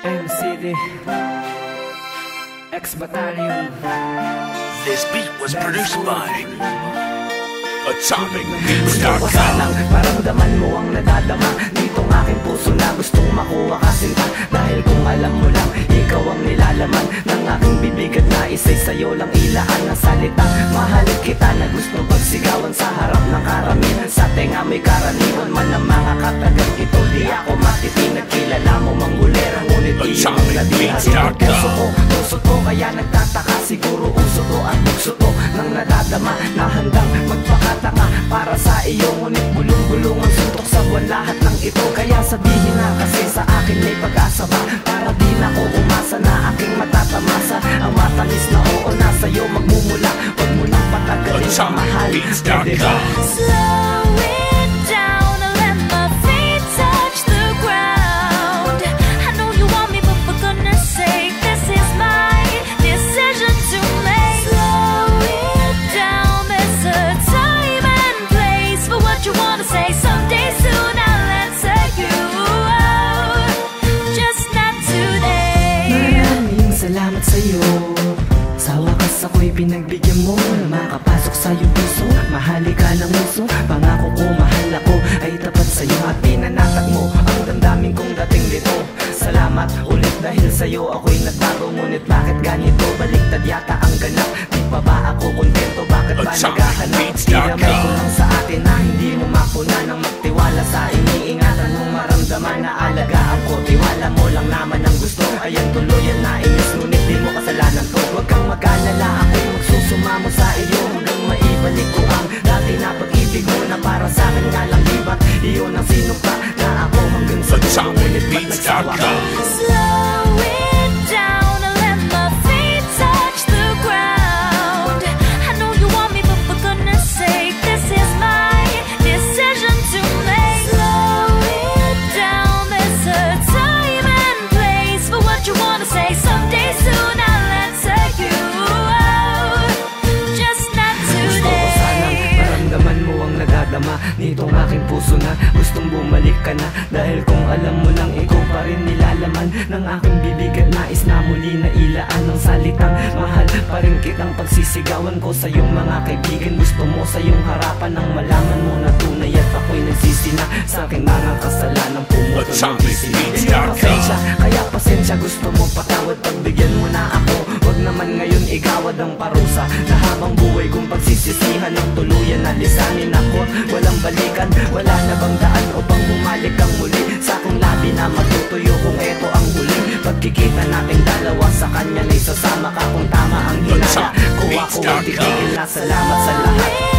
MCD X-Battalion. This beat was produced by Gusto ko sanang maramdaman mo ang nadadama ditong aking puso na gustong makuha ka sinta. Dahil kung alam mo lang, ikaw ang nilalaman ng aking bibig at naisay sa'yo lang ilaan ng salitang mahalin kita na gustong pagsigawan sa harap ng karamihan. Sa tenga may karaniwan man ang mga katagang ito. Di ako matitinag, kilala mo mangulera, ngunit iyong nadihan puso ko, kaya nagtataka. Siguro uso to at bukso to nang nadadama na handang magpakatanga para sa iyo. Ngunit bulong-bulong ang suntok sa buwan lahat ng ito. Kaya sabihin na kasi sa akin may pag-asa ba, para di na ko umasa na aking matatamasa. Ang matamis na oo na sa'yo magmumula. Huwag mo nang patagalin sa mahal, pwede ba? Slow it down and let my feet touch the ground. I know you want me, but for goodness sake, this is my decision to make. Slow it down, there's a time and place for what you wanna say. Someday soon I'll answer you, just not today. Maraming salamat sa'yo, sa wakas ako'y pinagbigyan mo na makapasok sa iyong puso. Mahali ka ng muso, pangako ko mahal ako ay tapat sa'yo. At pinanatag mo ang damdamin kong dating dito. Salamat ulit dahil sa'yo ako'y nagbago. Ngunit bakit ganito, baliktad yata ang ganap. Di pa ba ako kontento, bakit ba naghahanap? Iramay ko lang sa atin na hindi mo mapuna nang magtiwala sa iniingatan mong maramdaman na alagaan ko. Tiwala mo lang naman ang gusto, ayan tuluyan na inis. Ngunit di mo kasalanan to, huwag kang mag-alala, ako'y magsusumamo sa iyo hanggang maibalik ko ang dati na pag-ibig mo na para sa akin nga lang. Diba't iyon ang sinumpa na ako hanggang sa dulo. Ngunit ba't nagsawa ka? Slow it down and let my feet touch the ground. I know you want me, but for goodness sake, this is my decision to make. Slow it down, there's a time and place for what you wanna say. Someday soon I'll answer you, just not Gusto ko sanang today. maramdaman mo ang nadadama nitong aking puso na gustong bumalik ka na. Dahil kung alam mo lang, ikaw pa rin nilalaman ng aking bibig at nais na muli na ilaan ng salitang mahal pa rin kitang pagsisigawan ko sa iyong mga kaibigan. Gusto mo sa iyong harapan nang malaman mo na tunay at ako'y nagsisina sa aking mga kasalanan. Pumutol ng isip, pasensya, kaya pasensya. Gusto mo patawad, pagbigyan mo na ako. Huwag naman ngayon igawad ang parusa na habang buhay kong pagsisisihan ng tuluyan na lisanin ako. Walang balikan, wala na bang daan upang bumalik kang muli sa akong labi na matutuyo kung eto ang huli. Pagkikita nating dalawa sa kanya na isasama ka kung tama ang hinala ko. Ako ay titigil na, salamat sa lahat.